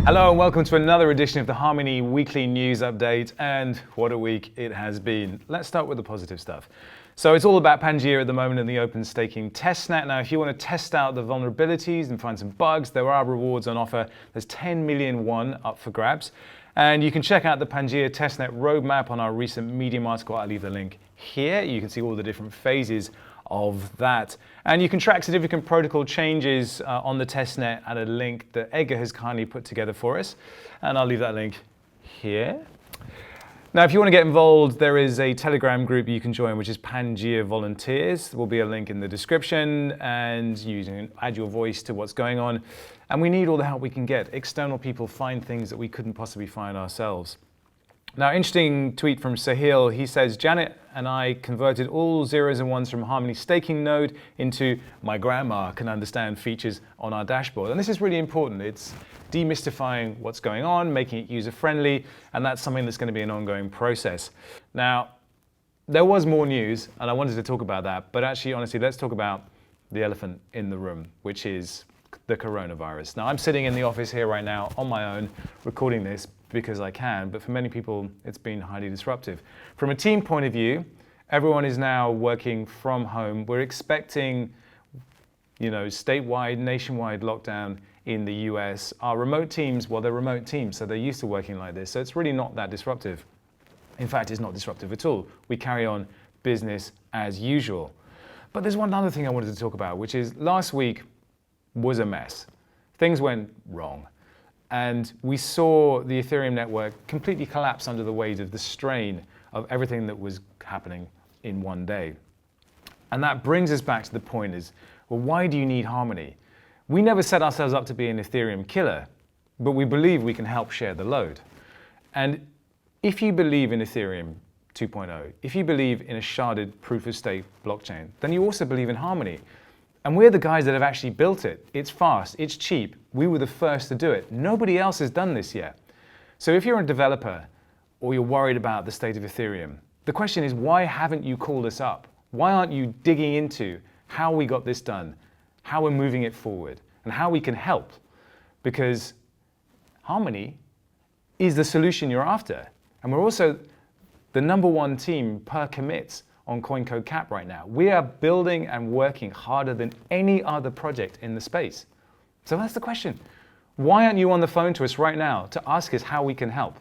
Hello and welcome to another edition of the Harmony Weekly News Update, and what a week it has been. Let's start with the positive stuff. So it's all about Pangaea at the moment in the open staking testnet. Now, if you want to test out the vulnerabilities and find some bugs, there are rewards on offer. There's 10 million won up for grabs. And you can check out the Pangaea testnet roadmap on our recent Medium article. I'll leave the link here. You can see all the different phases of that. And you can track significant protocol changes on the testnet at a link that Edgar has kindly put together for us. And I'll leave that link here. Now, if you want to get involved, there is a Telegram group you can join, which is Pangaea Volunteers. There will be a link in the description, and you can add your voice to what's going on. And we need all the help we can get. External people find things that we couldn't possibly find ourselves. Now, interesting tweet from Sahil. He says, Janet and I converted all zeros and ones from Harmony staking node into my grandma can understand features on our dashboard. And this is really important. It's demystifying what's going on, making it user-friendly, and that's something that's going to be an ongoing process. Now, there was more news, and I wanted to talk about that, but actually, honestly, let's talk about the elephant in the room, which is the coronavirus. Now, I'm sitting in the office here right now on my own, recording this because I can, but for many people, it's been highly disruptive. From a team point of view, everyone is now working from home. We're expecting, statewide, nationwide lockdown in the US. Our remote teams, well, they're remote teams, so they're used to working like this. So it's really not that disruptive. In fact, it's not disruptive at all. We carry on business as usual. But there's one other thing I wanted to talk about, which is last week was a mess. Things went wrong. And we saw the Ethereum network completely collapse under the weight of the strain of everything that was happening in one day. And that brings us back to the point is, well, why do you need Harmony? We never set ourselves up to be an Ethereum killer, but we believe we can help share the load. And if you believe in Ethereum 2.0, if you believe in a sharded proof-of-stake blockchain, then you also believe in Harmony. And we're the guys that have actually built it. It's fast, it's cheap. We were the first to do it. Nobody else has done this yet. So if you're a developer or you're worried about the state of Ethereum, the question is, why haven't you called us up? Why aren't you digging into how we got this done, how we're moving it forward, and how we can help? Because Harmony is the solution you're after. And we're also the #1 team per commits on CoinCodeCap right now. We are building and working harder than any other project in the space. So that's the question. Why aren't you on the phone to us right now to ask us how we can help?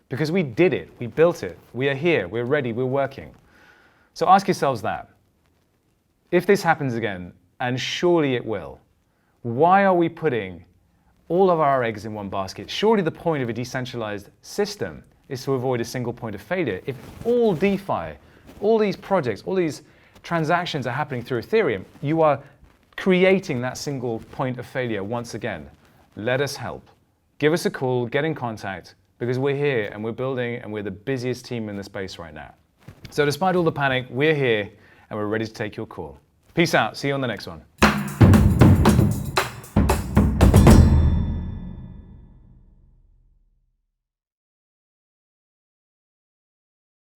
Because we did it, we built it, we are here, we're ready, we're working. So ask yourselves that. If this happens again, and surely it will, why are we putting all of our eggs in one basket? Surely the point of a decentralized system is to avoid a single point of failure. If all DeFi, all these projects, all these transactions are happening through Ethereum, you are creating that single point of failure once again. Let us help. Give us a call, get in contact, because we're here and we're building and we're the busiest team in the space right now. So despite all the panic, we're here and we're ready to take your call. Peace out. See you on the next one.